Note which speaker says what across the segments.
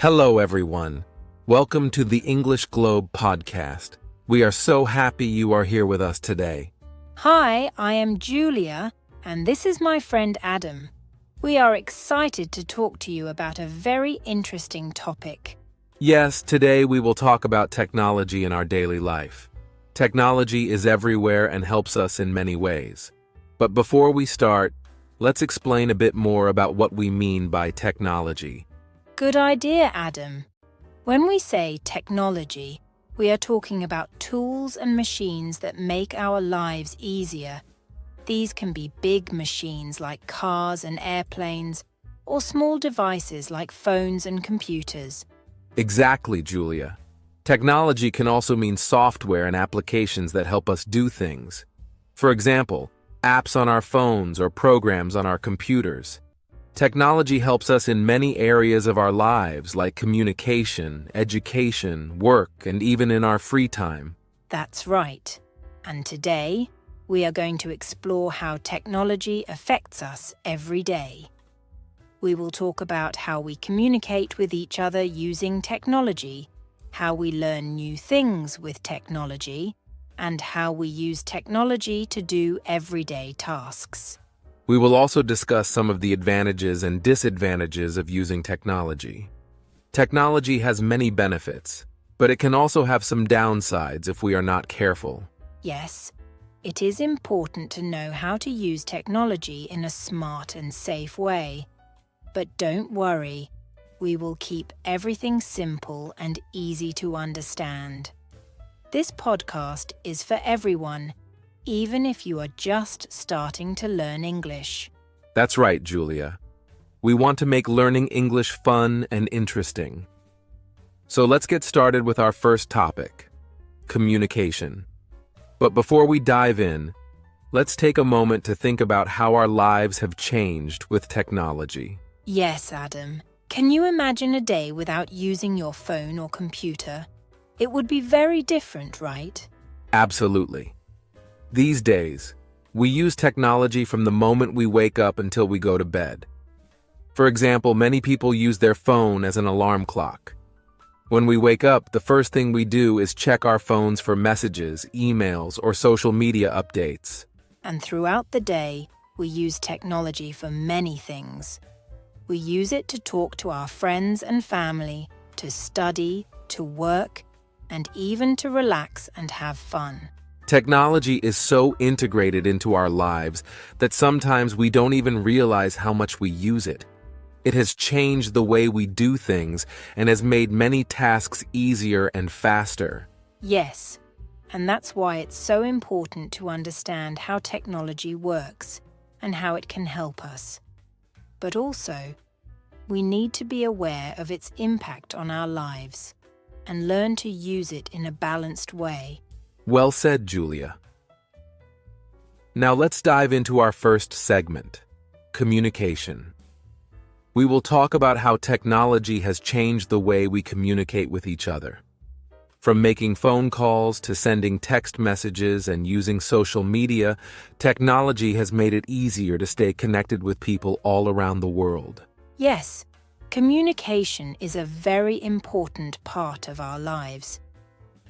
Speaker 1: Hello, everyone. Welcome to the English Globe podcast. We are so happy you are here with us today.
Speaker 2: Hi, I am Julia, and this is my friend Adam. We are excited to talk to you about a very interesting topic.
Speaker 1: Yes, today we will talk about technology in our daily life. Technology is everywhere and helps us in many ways. But before we start, let's explain a bit more about what we mean by technology.
Speaker 2: Good idea, Adam. When we say technology, we are talking about tools and machines that make our lives easier. These can be big machines like cars and airplanes, or small devices like phones and computers.
Speaker 1: Exactly, Julia. Technology can also mean software and applications that help us do things. For example, apps on our phones or programs on our computers. Technology helps us in many areas of our lives like communication, education, work, and even in our free time.
Speaker 2: That's right. And today, we are going to explore how technology affects us every day. We will talk about how we communicate with each other using technology, how we learn new things with technology, and how we use technology to do everyday tasks.
Speaker 1: We will also discuss some of the advantages and disadvantages of using technology. Technology has many benefits, but it can also have some downsides if we are not careful.
Speaker 2: Yes, it is important to know how to use technology in a smart and safe way. But don't worry, we will keep everything simple and easy to understand. This podcast is for everyone, even if you are just starting to learn English.
Speaker 1: That's right, Julia. We want to make learning English fun and interesting. So let's get started with our first topic, communication. But before we dive in, let's take a moment to think about how our lives have changed with technology.
Speaker 2: Yes, Adam. Can you imagine a day without using your phone or computer? It would be very different, right?
Speaker 1: Absolutely. These days, we use technology from the moment we wake up until we go to bed. For example, many people use their phone as an alarm clock. When we wake up, the first thing we do is check our phones for messages, emails, or social media updates.
Speaker 2: And throughout the day, we use technology for many things. We use it to talk to our friends and family, to study, to work, and even to relax and have fun.
Speaker 1: Technology is so integrated into our lives that sometimes we don't even realize how much we use it. It has changed the way we do things and has made many tasks easier and faster.
Speaker 2: Yes, and that's why it's so important to understand how technology works and how it can help us. But also, we need to be aware of its impact on our lives and learn to use it in a balanced way.
Speaker 1: Well said, Julia. Now let's dive into our first segment, communication. We will talk about how technology has changed the way we communicate with each other. From making phone calls to sending text messages and using social media, technology has made it easier to stay connected with people all around the world.
Speaker 2: Yes, communication is a very important part of our lives.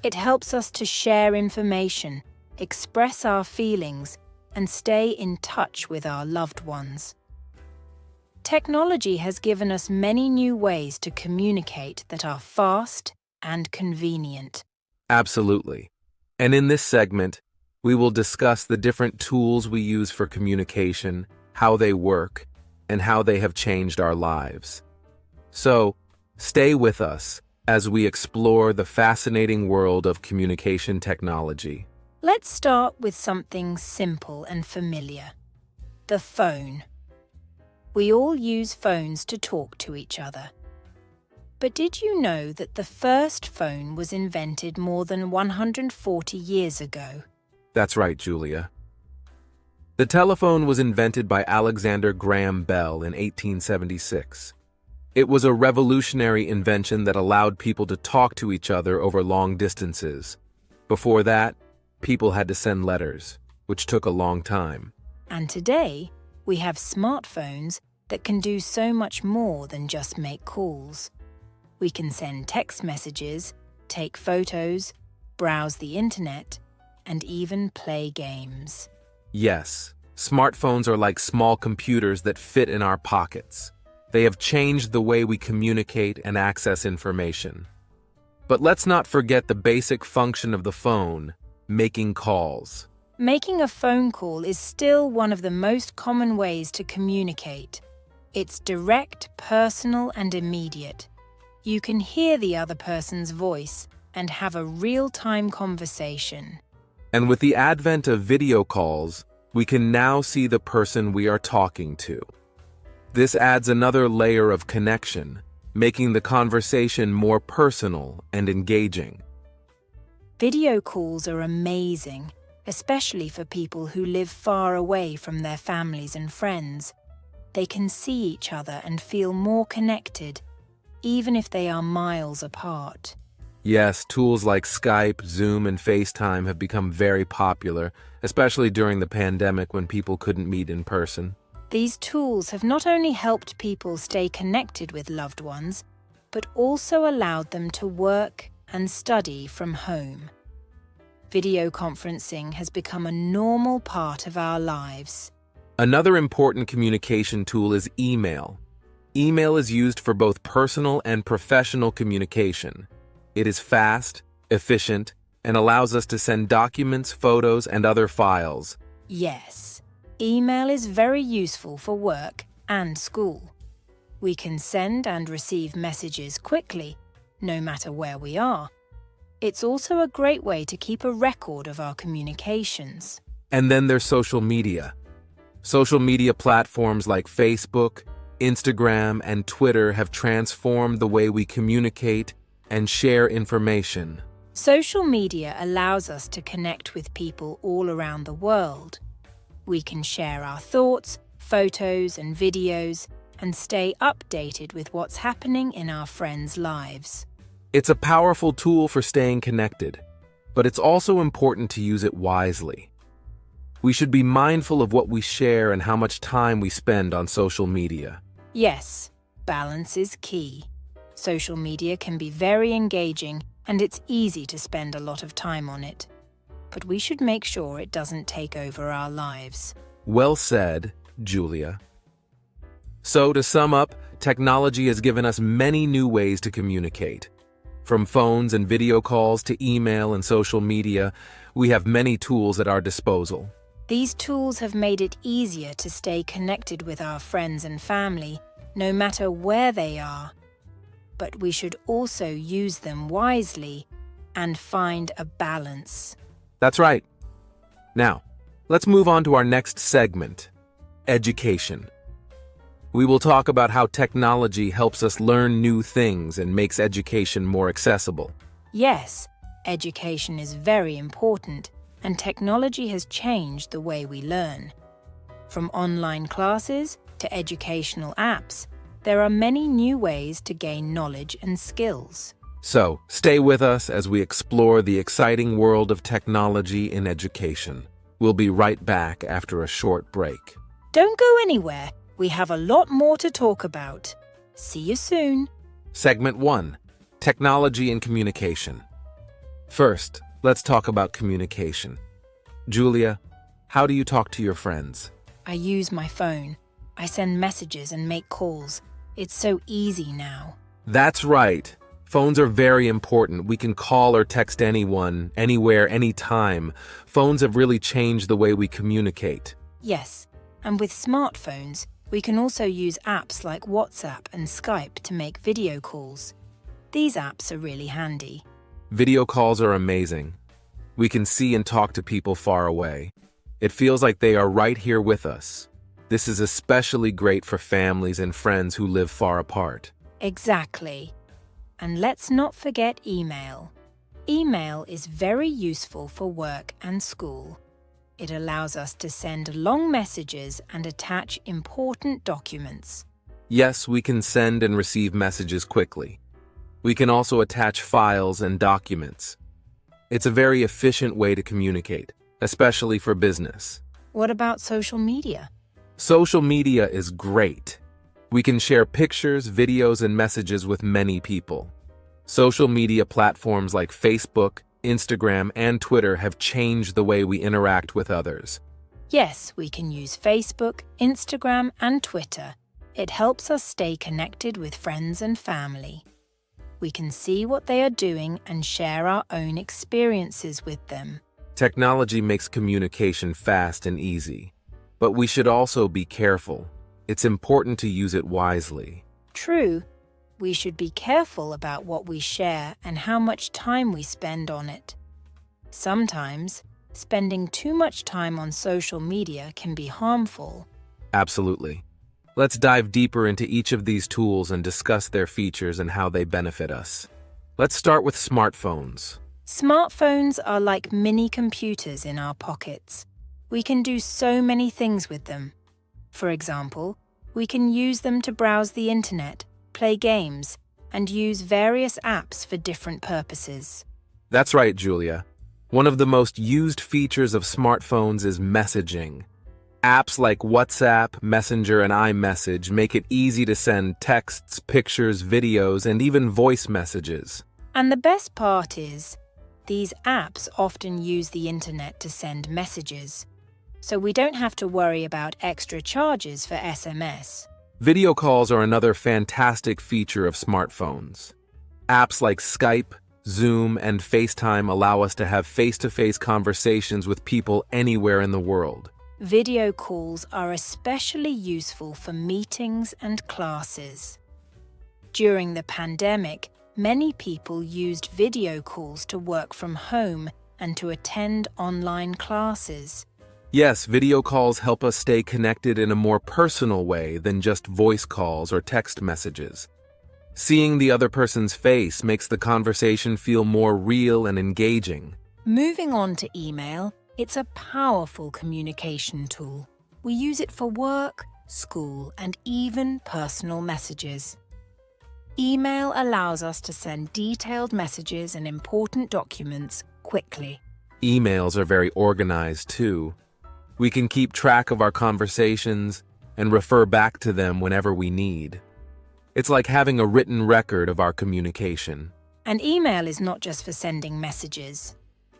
Speaker 2: It helps us to share information, express our feelings, and stay in touch with our loved ones. Technology has given us many new ways to communicate that are fast and convenient.
Speaker 1: Absolutely. And in this segment, we will discuss the different tools we use for communication, how they work, and how they have changed our lives. So, stay with us as we explore the fascinating world of communication technology.
Speaker 2: Let's start with something simple and familiar: the phone. We all use phones to talk to each other. But did you know that the first phone was invented more than 140 years ago?
Speaker 1: That's right, Julia. The telephone was invented by Alexander Graham Bell in 1876. It was a revolutionary invention that allowed people to talk to each other over long distances. Before that, people had to send letters, which took a long time.
Speaker 2: And today, we have smartphones that can do so much more than just make calls. We can send text messages, take photos, browse the internet, and even play games.
Speaker 1: Yes, smartphones are like small computers that fit in our pockets. They have changed the way we communicate and access information. But let's not forget the basic function of the phone, making calls.
Speaker 2: Making a phone call is still one of the most common ways to communicate. It's direct, personal, and immediate. You can hear the other person's voice and have a real-time conversation.
Speaker 1: And with the advent of video calls, we can now see the person we are talking to. This adds another layer of connection, making the conversation more personal and engaging.
Speaker 2: Video calls are amazing, especially for people who live far away from their families and friends. They can see each other and feel more connected, even if they are miles apart.
Speaker 1: Yes, tools like Skype, Zoom, and FaceTime have become very popular, especially during the pandemic when people couldn't meet in person.
Speaker 2: These tools have not only helped people stay connected with loved ones, but also allowed them to work and study from home. Video conferencing has become a normal part of our lives.
Speaker 1: Another important communication tool is email. Email is used for both personal and professional communication. It is fast, efficient, and allows us to send documents, photos, and other files.
Speaker 2: Yes, email is very useful for work and school. We can send and receive messages quickly, no matter where we are. It's also a great way to keep a record of our communications.
Speaker 1: And then there's social media. Social media platforms like Facebook, Instagram, and Twitter have transformed the way we communicate and share information.
Speaker 2: Social media allows us to connect with people all around the world. We can share our thoughts, photos, and videos, and stay updated with what's happening in our friends' lives.
Speaker 1: It's a powerful tool for staying connected, but it's also important to use it wisely. We should be mindful of what we share and how much time we spend on social media.
Speaker 2: Yes, balance is key. Social media can be very engaging, and it's easy to spend a lot of time on it. But we should make sure it doesn't take over our lives.
Speaker 1: Well said, Julia. So, to sum up, technology has given us many new ways to communicate. From phones and video calls to email and social media, we have many tools at our disposal.
Speaker 2: These tools have made it easier to stay connected with our friends and family, no matter where they are. But we should also use them wisely and find a balance.
Speaker 1: That's right. Now, let's move on to our next segment, education. We will talk about how technology helps us learn new things and makes education more accessible.
Speaker 2: Yes, education is very important, and technology has changed the way we learn. From online classes to educational apps, there are many new ways to gain knowledge and skills.
Speaker 1: So, stay with us as we explore the exciting world of technology in education. We'll be right back after a short break.
Speaker 2: Don't go anywhere. We have a lot more to talk about. See you soon.
Speaker 1: Segment 1. Technology and Communication. First, let's talk about communication. Julia, how do you talk to your friends?
Speaker 2: I use my phone. I send messages and make calls. It's so easy now.
Speaker 1: That's right. Phones are very important. We can call or text anyone, anywhere, anytime. Phones have really changed the way we communicate.
Speaker 2: Yes, and with smartphones, we can also use apps like WhatsApp and Skype to make video calls. These apps are really handy.
Speaker 1: Video calls are amazing. We can see and talk to people far away. It feels like they are right here with us. This is especially great for families and friends who live far apart.
Speaker 2: Exactly. And let's not forget email. Email is very useful for work and school. It allows us to send long messages and attach important documents.
Speaker 1: Yes, we can send and receive messages quickly. We can also attach files and documents. It's a very efficient way to communicate, especially for business.
Speaker 2: What about social media?
Speaker 1: Social media is great. We can share pictures, videos, and messages with many people. Social media platforms like Facebook, Instagram, and Twitter have changed the way we interact with others.
Speaker 2: Yes, we can use Facebook, Instagram, and Twitter. It helps us stay connected with friends and family. We can see what they are doing and share our own experiences with them.
Speaker 1: Technology makes communication fast and easy, but we should also be careful. It's important to use it wisely.
Speaker 2: True, we should be careful about what we share and how much time we spend on it. Sometimes, spending too much time on social media can be harmful.
Speaker 1: Absolutely. Let's dive deeper into each of these tools and discuss their features and how they benefit us. Let's start with smartphones.
Speaker 2: Smartphones are like mini computers in our pockets. We can do so many things with them. For example, we can use them to browse the internet, play games, and use various apps for different purposes.
Speaker 1: That's right, Julia. One of the most used features of smartphones is messaging. Apps like WhatsApp, Messenger, and iMessage make it easy to send texts, pictures, videos, and even voice messages.
Speaker 2: And the best part is, these apps often use the internet to send messages, so we don't have to worry about extra charges for SMS.
Speaker 1: Video calls are another fantastic feature of smartphones. Apps like Skype, Zoom, and FaceTime allow us to have face-to-face conversations with people anywhere in the world.
Speaker 2: Video calls are especially useful for meetings and classes. During the pandemic, many people used video calls to work from home and to attend online classes.
Speaker 1: Yes, video calls help us stay connected in a more personal way than just voice calls or text messages. Seeing the other person's face makes the conversation feel more real and engaging.
Speaker 2: Moving on to email, it's a powerful communication tool. We use it for work, school, and even personal messages. Email allows us to send detailed messages and important documents quickly.
Speaker 1: Emails are very organized too. We can keep track of our conversations and refer back to them whenever we need. It's like having a written record of our communication.
Speaker 2: And email is not just for sending messages.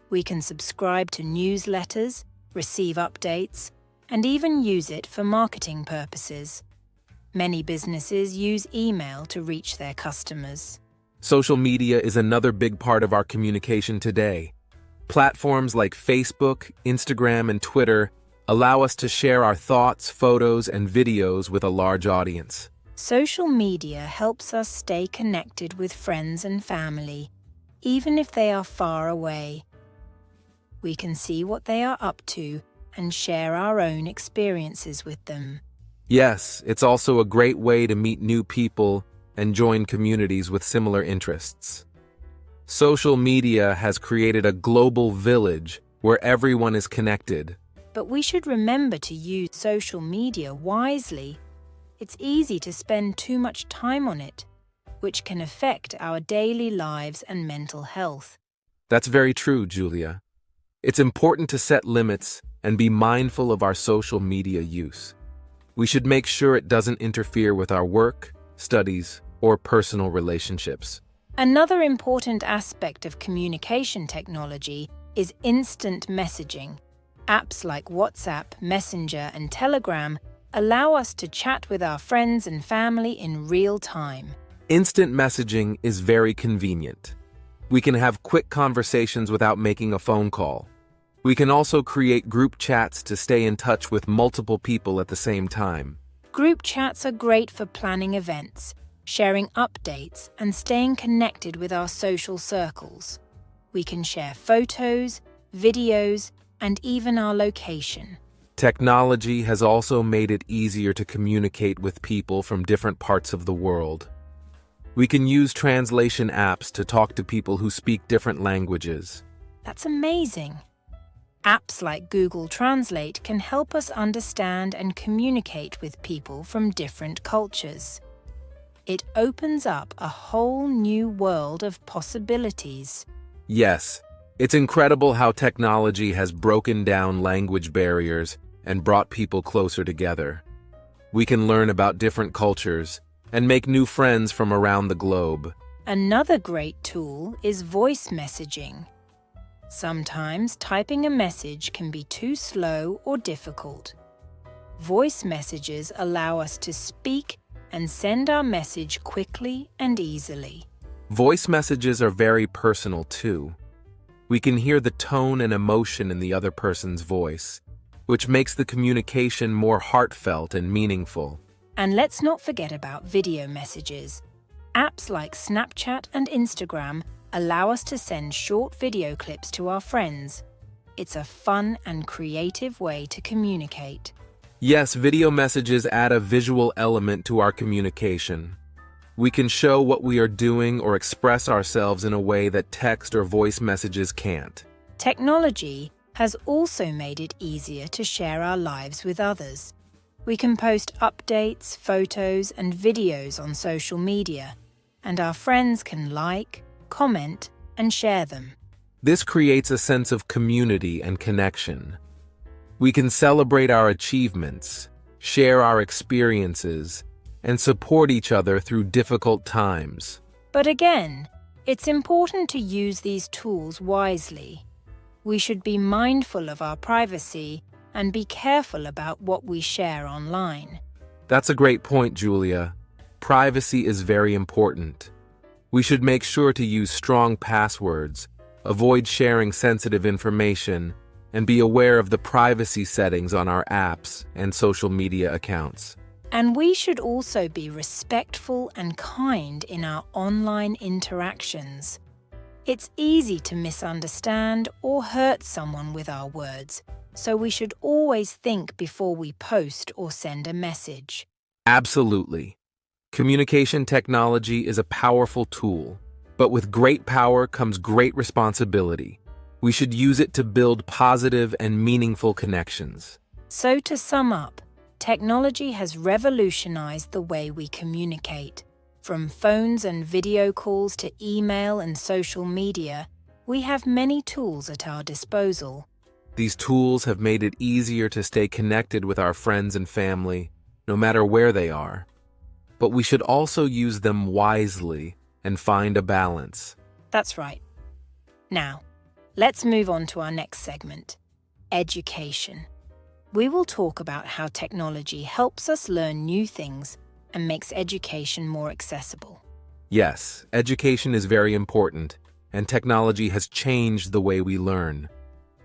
Speaker 2: We can subscribe to newsletters, receive updates, and even use it for marketing purposes. Many businesses use email to reach their customers.
Speaker 1: Social media is another big part of our communication today. Platforms like Facebook, Instagram, and Twitter allow us to share our thoughts, photos, and videos with a large audience.
Speaker 2: Social media helps us stay connected with friends and family, even if they are far away. We can see what they are up to and share our own experiences with them.
Speaker 1: Yes, it's also a great way to meet new people and join communities with similar interests. Social media has created a global village where everyone is connected.
Speaker 2: But we should remember to use social media wisely. It's easy to spend too much time on it, which can affect our daily lives and mental health.
Speaker 1: That's very true, Julia. It's important to set limits and be mindful of our social media use. We should make sure it doesn't interfere with our work, studies, or personal relationships.
Speaker 2: Another important aspect of communication technology is instant messaging. Apps like WhatsApp, Messenger, and Telegram allow us to chat with our friends and family in real time.
Speaker 1: Instant messaging is very convenient. We can have quick conversations without making a phone call. We can also create group chats to stay in touch with multiple people at the same time.
Speaker 2: Group chats are great for planning events, sharing updates, and staying connected with our social circles. We can share photos, videos, and even our location.
Speaker 1: Technology has also made it easier to communicate with people from different parts of the world. We can use translation apps to talk to people who speak different languages.
Speaker 2: That's amazing. Apps like Google Translate can help us understand and communicate with people from different cultures. It opens up a whole new world of possibilities.
Speaker 1: Yes, it's incredible how technology has broken down language barriers and brought people closer together. We can learn about different cultures and make new friends from around the globe.
Speaker 2: Another great tool is voice messaging. Sometimes typing a message can be too slow or difficult. Voice messages allow us to speak and send our message quickly and easily.
Speaker 1: Voice messages are very personal too. We can hear the tone and emotion in the other person's voice, which makes the communication more heartfelt and meaningful.
Speaker 2: And let's not forget about video messages. Apps like Snapchat and Instagram allow us to send short video clips to our friends. It's a fun and creative way to communicate.
Speaker 1: Yes, video messages add a visual element to our communication. We can show what we are doing or express ourselves in a way that text or voice messages can't.
Speaker 2: Technology has also made it easier to share our lives with others. We can post updates, photos, and videos on social media, and our friends can like, comment, and share them.
Speaker 1: This creates a sense of community and connection. We can celebrate our achievements, share our experiences, and support each other through difficult times.
Speaker 2: But again, it's important to use these tools wisely. We should be mindful of our privacy and be careful about what we share online.
Speaker 1: That's a great point, Julia. Privacy is very important. We should make sure to use strong passwords, avoid sharing sensitive information, and be aware of the privacy settings on our apps and social media accounts.
Speaker 2: And we should also be respectful and kind in our online interactions. It's easy to misunderstand or hurt someone with our words, so we should always think before we post or send a message.
Speaker 1: Absolutely. Communication technology is a powerful tool, but with great power comes great responsibility. We should use it to build positive and meaningful connections.
Speaker 2: So to sum up, technology has revolutionized the way we communicate. From phones and video calls to email and social media, we have many tools at our disposal.
Speaker 1: These tools have made it easier to stay connected with our friends and family, no matter where they are. But we should also use them wisely and find a balance.
Speaker 2: That's right. Now, let's move on to our next segment, education. We will talk about how technology helps us learn new things and makes education more accessible.
Speaker 1: Yes, education is very important, and technology has changed the way we learn.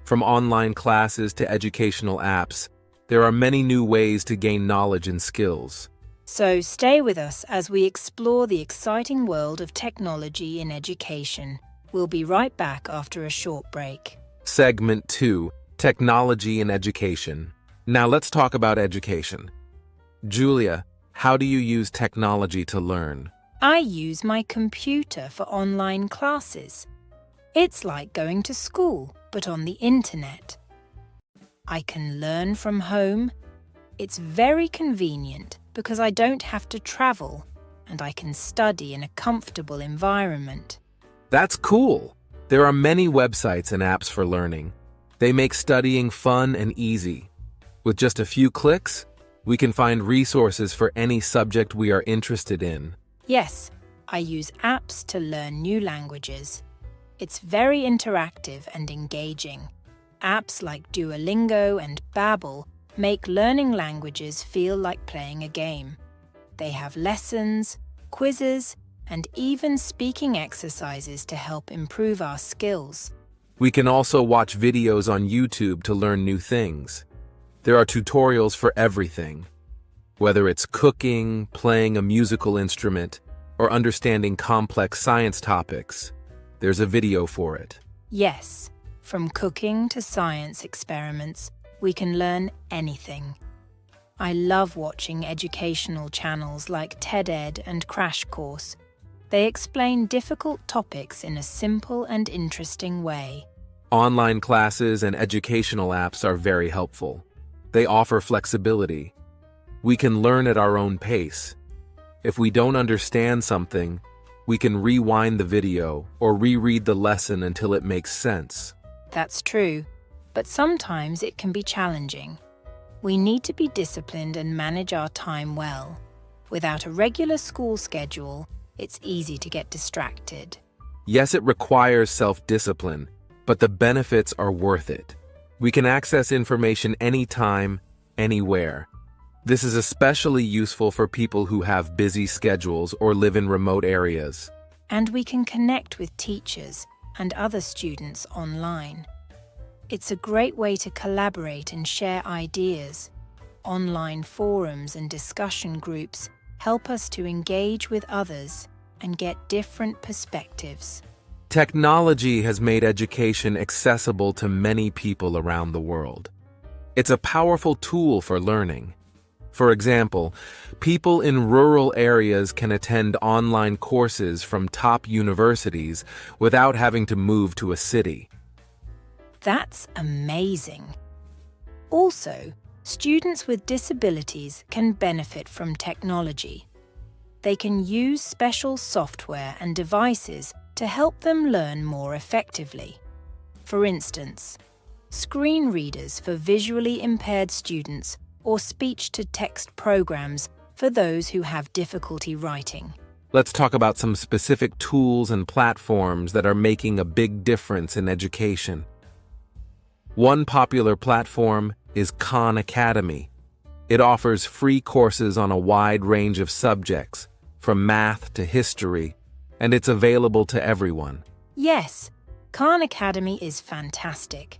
Speaker 1: From online classes to educational apps, there are many new ways to gain knowledge and skills.
Speaker 2: So stay with us as we explore the exciting world of technology in education. We'll be right back after a short break.
Speaker 1: Segment 2, Technology in Education. Now let's talk about education. Julia, how do you use technology to learn?
Speaker 2: I use my computer for online classes. It's like going to school, but on the internet. I can learn from home. It's very convenient because I don't have to travel, and I can study in a comfortable environment.
Speaker 1: That's cool. There are many websites and apps for learning. They make studying fun and easy. With just a few clicks, we can find resources for any subject we are interested in.
Speaker 2: Yes, I use apps to learn new languages. It's very interactive and engaging. Apps like Duolingo and Babbel make learning languages feel like playing a game. They have lessons, quizzes, and even speaking exercises to help improve our skills.
Speaker 1: We can also watch videos on YouTube to learn new things. There are tutorials for everything. Whether it's cooking, playing a musical instrument, or understanding complex science topics, there's a video for it.
Speaker 2: Yes, from cooking to science experiments, we can learn anything. I love watching educational channels like TED-Ed and Crash Course. They explain difficult topics in a simple and interesting way.
Speaker 1: Online classes and educational apps are very helpful. They offer flexibility. We can learn at our own pace. If we don't understand something, we can rewind the video or reread the lesson until it makes sense.
Speaker 2: That's true, but sometimes it can be challenging. We need to be disciplined and manage our time well. Without a regular school schedule, it's easy to get distracted.
Speaker 1: Yes, it requires self-discipline, but the benefits are worth it. We can access information anytime, anywhere. This is especially useful for people who have busy schedules or live in remote areas.
Speaker 2: And we can connect with teachers and other students online. It's a great way to collaborate and share ideas. Online forums and discussion groups help us to engage with others and get different perspectives.
Speaker 1: Technology has made education accessible to many people around the world. It's a powerful tool for learning. For example, people in rural areas can attend online courses from top universities without having to move to a city.
Speaker 2: That's amazing. Also, students with disabilities can benefit from technology. They can use special software and devices to help them learn more effectively. For instance, screen readers for visually impaired students or speech-to-text programs for those who have difficulty writing.
Speaker 1: Let's talk about some specific tools and platforms that are making a big difference in education. One popular platform is Khan Academy. It offers free courses on a wide range of subjects, from math to history, and it's available to everyone.
Speaker 2: Yes, Khan Academy is fantastic.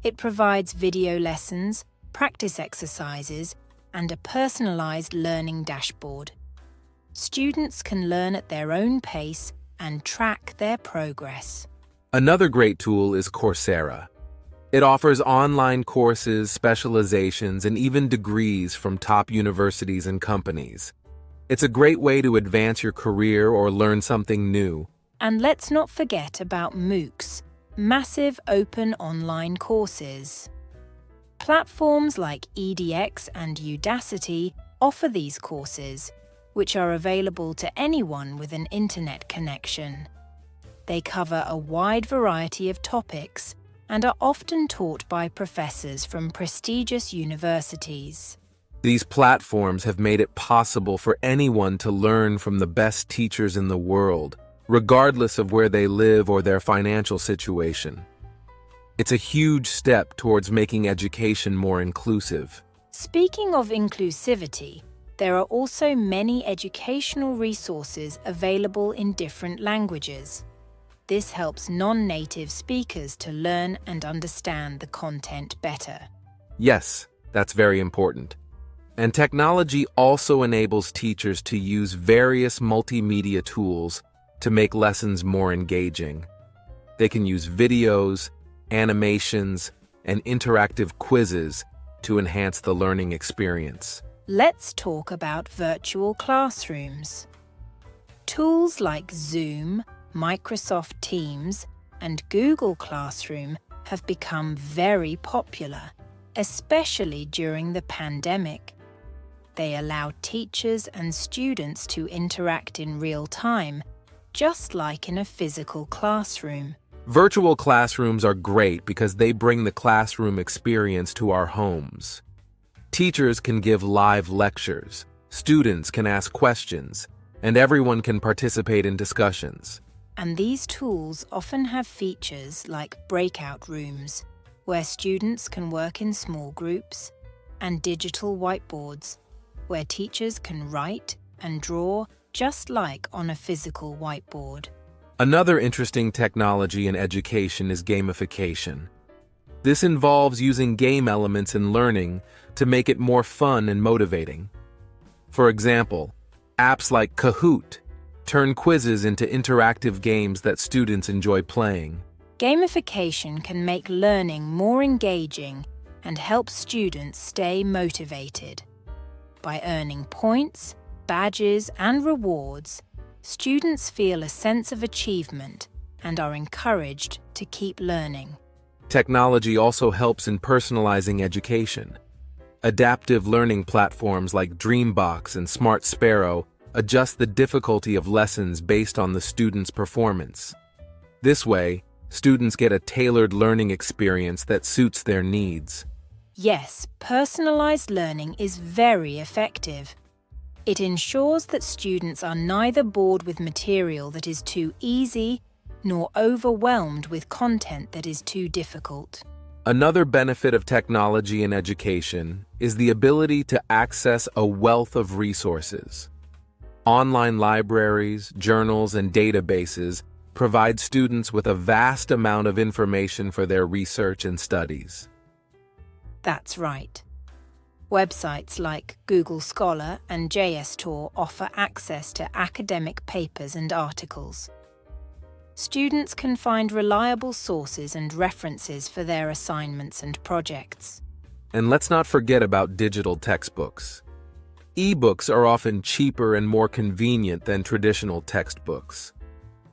Speaker 2: It provides video lessons, practice exercises, and a personalized learning dashboard. Students can learn at their own pace and track their progress.
Speaker 1: Another great tool is Coursera. It offers online courses, specializations, and even degrees from top universities and companies. It's a great way to advance your career or learn something new.
Speaker 2: And let's not forget about MOOCs, massive open online courses. Platforms like edX and Udacity offer these courses, which are available to anyone with an internet connection. They cover a wide variety of topics and are often taught by professors from prestigious universities.
Speaker 1: These platforms have made it possible for anyone to learn from the best teachers in the world, regardless of where they live or their financial situation. It's a huge step towards making education more inclusive.
Speaker 2: Speaking of inclusivity, there are also many educational resources available in different languages. This helps non-native speakers to learn and understand the content better.
Speaker 1: Yes, that's very important. And technology also enables teachers to use various multimedia tools to make lessons more engaging. They can use videos, animations, and interactive quizzes to enhance the learning experience.
Speaker 2: Let's talk about virtual classrooms. Tools like Zoom, Microsoft Teams, and Google Classroom have become very popular, especially during the pandemic. They allow teachers and students to interact in real time, just like in a physical classroom.
Speaker 1: Virtual classrooms are great because they bring the classroom experience to our homes. Teachers can give live lectures, students can ask questions, and everyone can participate in discussions.
Speaker 2: And these tools often have features like breakout rooms, where students can work in small groups, and digital whiteboards, where teachers can write and draw just like on a physical whiteboard.
Speaker 1: Another interesting technology in education is gamification. This involves using game elements in learning to make it more fun and motivating. For example, apps like Kahoot turn quizzes into interactive games that students enjoy playing.
Speaker 2: Gamification can make learning more engaging and help students stay motivated. By earning points, badges, and rewards, students feel a sense of achievement and are encouraged to keep learning.
Speaker 1: Technology also helps in personalizing education. Adaptive learning platforms like Dreambox and Smart Sparrow adjust the difficulty of lessons based on the student's performance. This way, students get a tailored learning experience that suits their needs.
Speaker 2: Yes, personalized learning is very effective. It ensures that students are neither bored with material that is too easy nor overwhelmed with content that is too difficult.
Speaker 1: Another benefit of technology in education is the ability to access a wealth of resources. Online libraries, journals, and databases provide students with a vast amount of information for their research and studies.
Speaker 2: That's right. Websites like Google Scholar and JSTOR offer access to academic papers and articles. Students can find reliable sources and references for their assignments and projects.
Speaker 1: And let's not forget about digital textbooks. E-books are often cheaper and more convenient than traditional textbooks.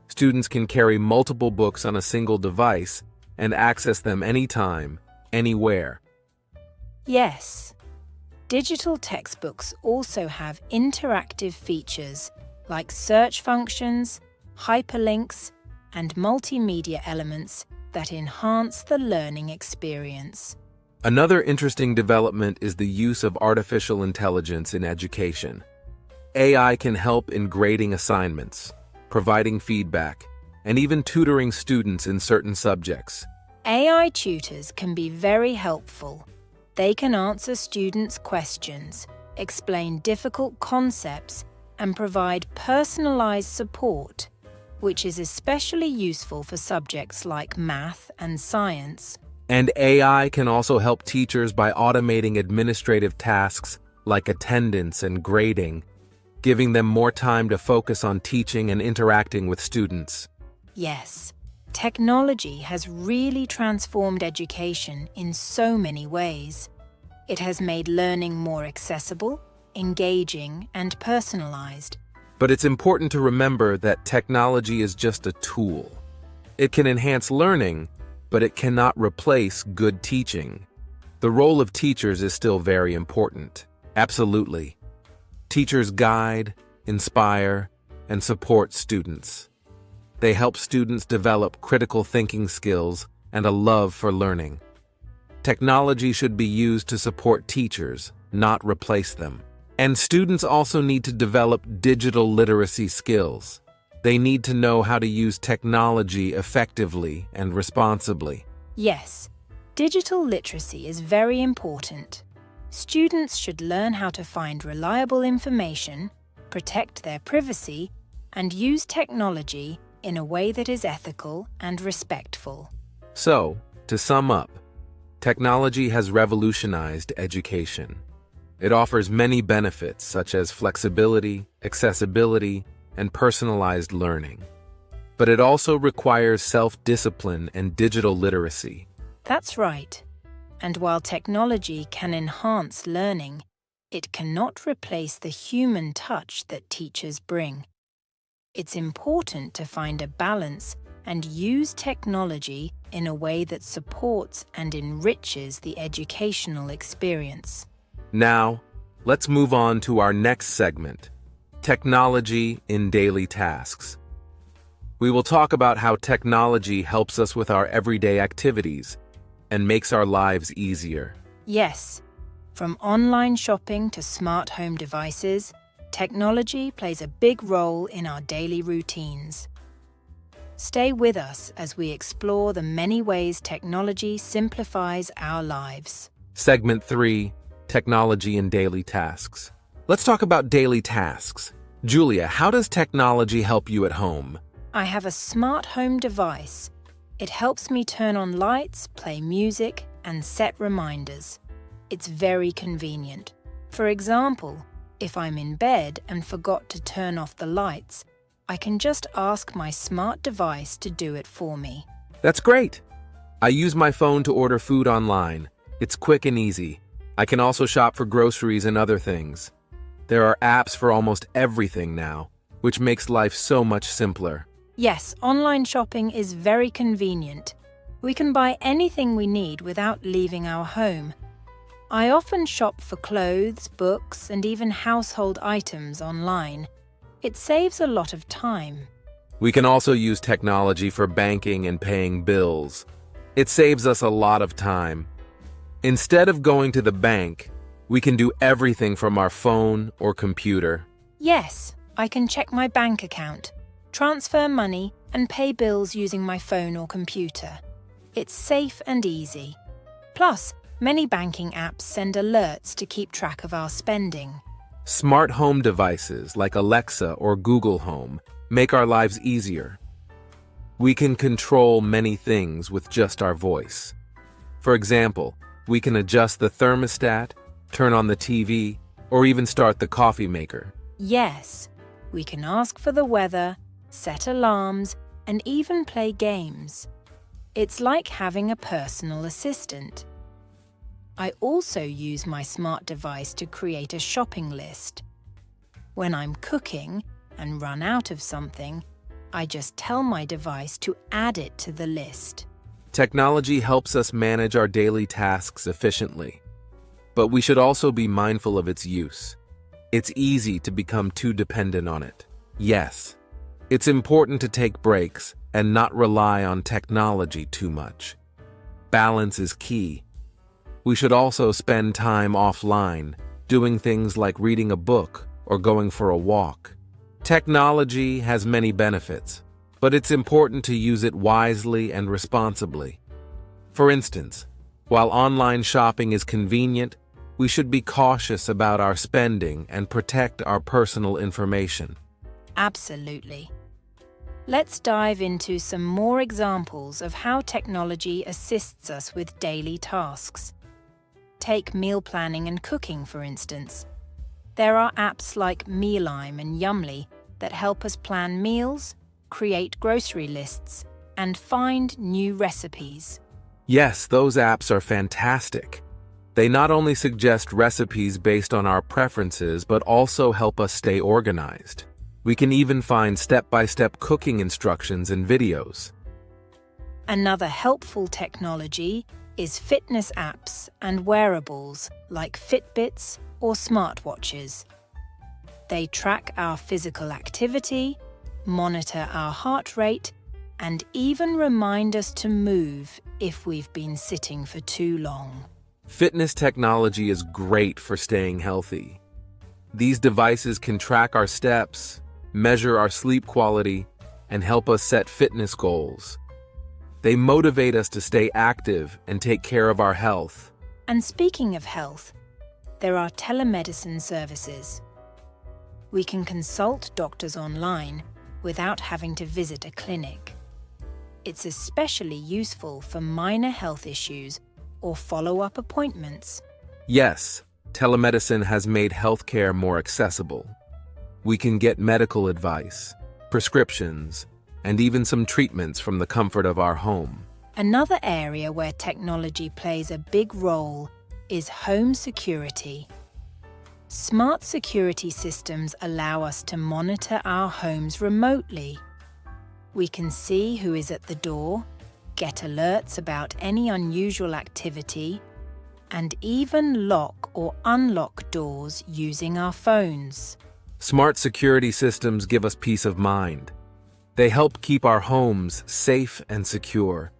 Speaker 1: Students can carry multiple books on a single device and access them anytime, anywhere.
Speaker 2: Yes. Digital textbooks also have interactive features like search functions, hyperlinks, and multimedia elements that enhance the learning experience.
Speaker 1: Another interesting development is the use of artificial intelligence in education. AI can help in grading assignments, providing feedback, and even tutoring students in certain subjects.
Speaker 2: AI tutors can be very helpful. They can answer students' questions, explain difficult concepts, and provide personalized support, which is especially useful for subjects like math and science.
Speaker 1: And AI can also help teachers by automating administrative tasks like attendance and grading, giving them more time to focus on teaching and interacting with students.
Speaker 2: Yes, technology has really transformed education in so many ways. It has made learning more accessible, engaging, and personalized.
Speaker 1: But it's important to remember that technology is just a tool. It can enhance learning, but it cannot replace good teaching. The role of teachers is still very important. Absolutely. Teachers guide, inspire, and support students. They help students develop critical thinking skills and a love for learning. Technology should be used to support teachers, not replace them. And students also need to develop digital literacy skills. They need to know how to use technology effectively and responsibly.
Speaker 2: Yes, digital literacy is very important. Students should learn how to find reliable information, protect their privacy, and use technology in a way that is ethical and respectful.
Speaker 1: So, to sum up, technology has revolutionized education. It offers many benefits such as flexibility, accessibility, and personalized learning. But it also requires self-discipline and digital literacy.
Speaker 2: That's right. And while technology can enhance learning, it cannot replace the human touch that teachers bring. It's important to find a balance and use technology in a way that supports and enriches the educational experience.
Speaker 1: Now, let's move on to our next segment, technology in daily tasks. We will talk about how technology helps us with our everyday activities and makes our lives easier.
Speaker 2: Yes, from online shopping to smart home devices, technology plays a big role in our daily routines. Stay with us as we explore the many ways technology simplifies our lives.
Speaker 1: Segment 3, technology in daily tasks. Let's talk about daily tasks. Julia, how does technology help you at home?
Speaker 2: I have a smart home device. It helps me turn on lights, play music, and set reminders. It's very convenient. For example, if I'm in bed and forgot to turn off the lights, I can just ask my smart device to do it for me.
Speaker 1: That's great. I use my phone to order food online. It's quick and easy. I can also shop for groceries and other things. There are apps for almost everything now, which makes life so much simpler.
Speaker 2: Yes, online shopping is very convenient. We can buy anything we need without leaving our home. I often shop for clothes, books, and even household items online. It saves a lot of time.
Speaker 1: We can also use technology for banking and paying bills. It saves us a lot of time. Instead of going to the bank, we can do everything from our phone or computer.
Speaker 2: Yes, I can check my bank account, transfer money, and pay bills using my phone or computer. It's safe and easy. Plus, many banking apps send alerts to keep track of our spending.
Speaker 1: Smart home devices like Alexa or Google Home make our lives easier. We can control many things with just our voice. For example, we can adjust the thermostat, turn on the TV, or even start the coffee maker.
Speaker 2: Yes, we can ask for the weather, set alarms, and even play games. It's like having a personal assistant. I also use my smart device to create a shopping list. When I'm cooking and run out of something, I just tell my device to add it to the list.
Speaker 1: Technology helps us manage our daily tasks efficiently, but we should also be mindful of its use. It's easy to become too dependent on it. Yes, it's important to take breaks and not rely on technology too much. Balance is key. We should also spend time offline, doing things like reading a book or going for a walk. Technology has many benefits, but it's important to use it wisely and responsibly. For instance, while online shopping is convenient, we should be cautious about our spending and protect our personal information.
Speaker 2: Absolutely. Let's dive into some more examples of how technology assists us with daily tasks. Take meal planning and cooking, for instance. There are apps like Mealime and Yumly that help us plan meals, create grocery lists, and find new recipes.
Speaker 1: Yes, those apps are fantastic. They not only suggest recipes based on our preferences, but also help us stay organized. We can even find step-by-step cooking instructions and videos.
Speaker 2: Another helpful technology is fitness apps and wearables like Fitbits or smartwatches. They track our physical activity, monitor our heart rate, and even remind us to move if we've been sitting for too long.
Speaker 1: Fitness technology is great for staying healthy. These devices can track our steps, measure our sleep quality, and help us set fitness goals. They motivate us to stay active and take care of our health.
Speaker 2: And speaking of health, there are telemedicine services. We can consult doctors online without having to visit a clinic. It's especially useful for minor health issues or follow-up appointments.
Speaker 1: Yes, telemedicine has made healthcare more accessible. We can get medical advice, prescriptions, and even some treatments from the comfort of our home.
Speaker 2: Another area where technology plays a big role is home security. Smart security systems allow us to monitor our homes remotely. We can see who is at the door, get alerts about any unusual activity, and even lock or unlock doors using our phones.
Speaker 1: Smart security systems give us peace of mind. They help keep our homes safe and secure.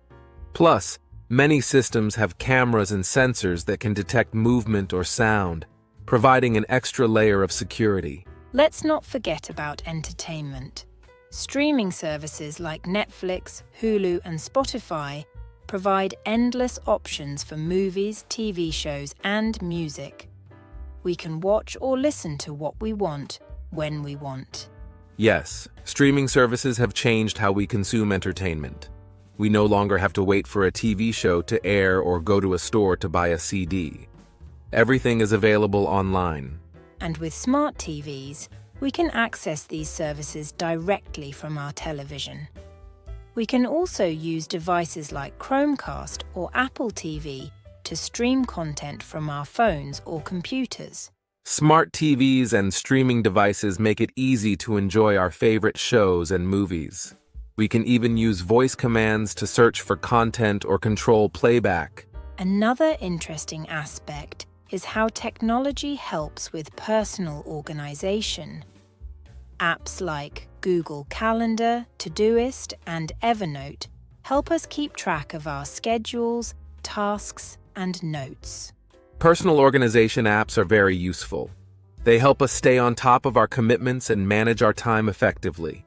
Speaker 1: Plus, many systems have cameras and sensors that can detect movement or sound, providing an extra layer of security.
Speaker 2: Let's not forget about entertainment. Streaming services like Netflix, Hulu, and Spotify provide endless options for movies, TV shows, and music. We can watch or listen to what we want, when we want.
Speaker 1: Yes, streaming services have changed how we consume entertainment. We no longer have to wait for a TV show to air or go to a store to buy a CD. Everything is available online.
Speaker 2: And with smart TVs, we can access these services directly from our television. We can also use devices like Chromecast or Apple TV to stream content from our phones or computers.
Speaker 1: Smart TVs and streaming devices make it easy to enjoy our favorite shows and movies. We can even use voice commands to search for content or control playback.
Speaker 2: Another interesting aspect is how technology helps with personal organization. Apps like Google Calendar, Todoist, and Evernote help us keep track of our schedules, tasks, and notes.
Speaker 1: Personal organization apps are very useful. They help us stay on top of our commitments and manage our time effectively.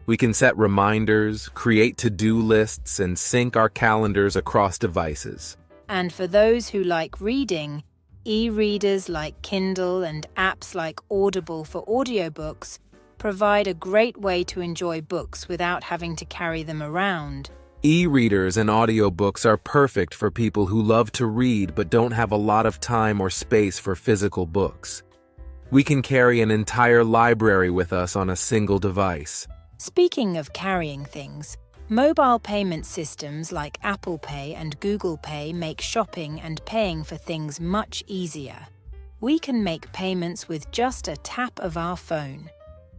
Speaker 1: We can set reminders, create to-do lists, and sync our calendars across devices.
Speaker 2: And for those who like reading, e-readers like Kindle and apps like Audible for audiobooks provide a great way to enjoy books without having to carry them around.
Speaker 1: E-readers and audiobooks are perfect for people who love to read but don't have a lot of time or space for physical books. We can carry an entire library with us on a single device.
Speaker 2: Speaking of carrying things, mobile payment systems like Apple Pay and Google Pay make shopping and paying for things much easier. We can make payments with just a tap of our phone.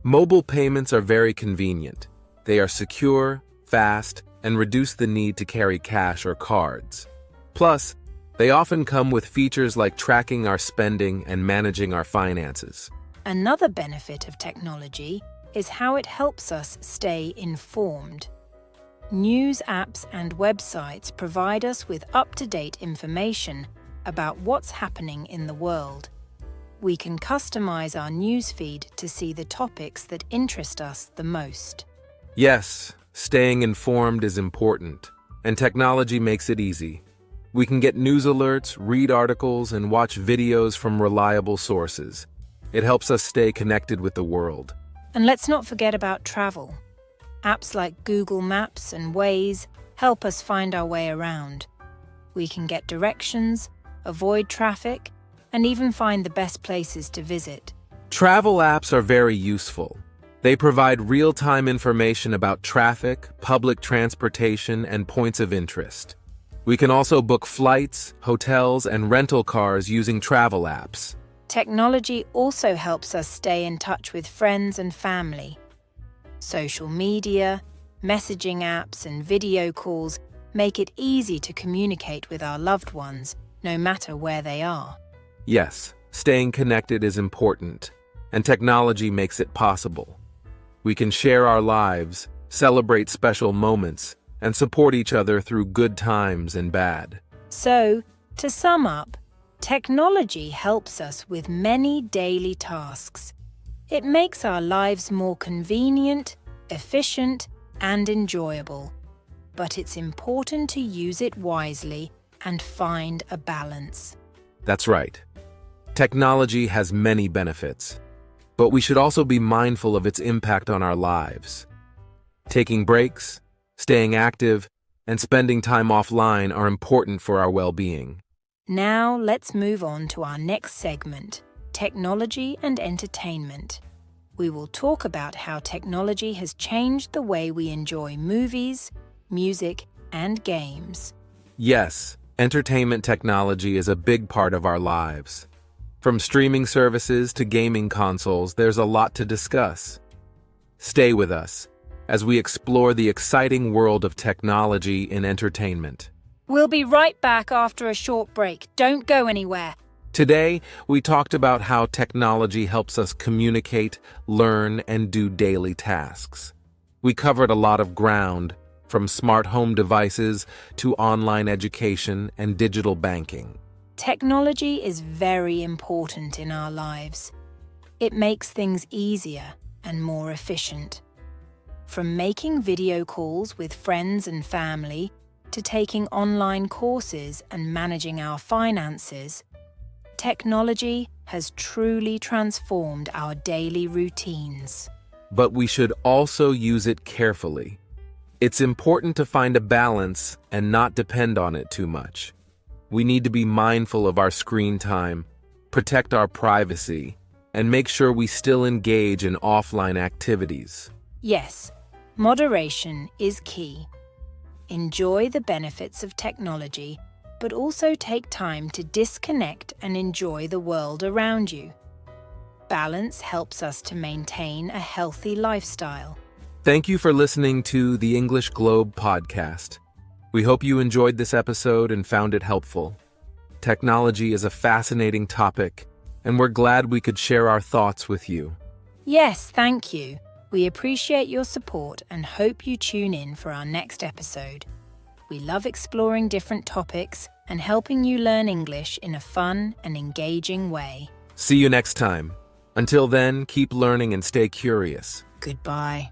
Speaker 1: Mobile payments are very convenient. They are secure, fast, and reduce the need to carry cash or cards. Plus, they often come with features like tracking our spending and managing our finances.
Speaker 2: Another benefit of technology is how it helps us stay informed. News apps and websites provide us with up-to-date information about what's happening in the world. We can customize our newsfeed to see the topics that interest us the most.
Speaker 1: Yes, staying informed is important, and technology makes it easy. We can get news alerts, read articles, and watch videos from reliable sources. It helps us stay connected with the world.
Speaker 2: And let's not forget about travel. Apps like Google Maps and Waze help us find our way around. We can get directions, avoid traffic, and even find the best places to visit.
Speaker 1: Travel apps are very useful. They provide real-time information about traffic, public transportation, and points of interest. We can also book flights, hotels, and rental cars using travel apps.
Speaker 2: Technology also helps us stay in touch with friends and family. Social media, messaging apps, and video calls make it easy to communicate with our loved ones, no matter where they are.
Speaker 1: Yes, staying connected is important, and technology makes it possible. We can share our lives, celebrate special moments, and support each other through good times and bad.
Speaker 2: So, to sum up, technology helps us with many daily tasks. It makes our lives more convenient, efficient, and enjoyable. But it's important to use it wisely and find a balance.
Speaker 1: That's right. Technology has many benefits, but we should also be mindful of its impact on our lives. Taking breaks, staying active, and spending time offline are important for our well-being.
Speaker 2: Now let's move on to our next segment, technology and entertainment. We will talk about how technology has changed the way we enjoy movies, music, and games.
Speaker 1: Yes, entertainment technology is a big part of our lives. From streaming services to gaming consoles, there's a lot to discuss. Stay with us as we explore the exciting world of technology in entertainment.
Speaker 2: We'll be right back after a short break. Don't go anywhere.
Speaker 1: Today, we talked about how technology helps us communicate, learn, and do daily tasks. We covered a lot of ground, from smart home devices to online education and digital banking.
Speaker 2: Technology is very important in our lives. It makes things easier and more efficient. From making video calls with friends and family to taking online courses and managing our finances, technology has truly transformed our daily routines.
Speaker 1: But we should also use it carefully. It's important to find a balance and not depend on it too much. We need to be mindful of our screen time, protect our privacy, and make sure we still engage in offline activities.
Speaker 2: Yes, moderation is key. Enjoy the benefits of technology, but also take time to disconnect and enjoy the world around you. Balance helps us to maintain a healthy lifestyle.
Speaker 1: Thank you for listening to the English Globe podcast. We hope you enjoyed this episode and found it helpful. Technology is a fascinating topic, and we're glad we could share our thoughts with you.
Speaker 2: Yes, thank you. We appreciate your support and hope you tune in for our next episode. We love exploring different topics and helping you learn English in a fun and engaging way.
Speaker 1: See you next time. Until then, keep learning and stay curious.
Speaker 2: Goodbye.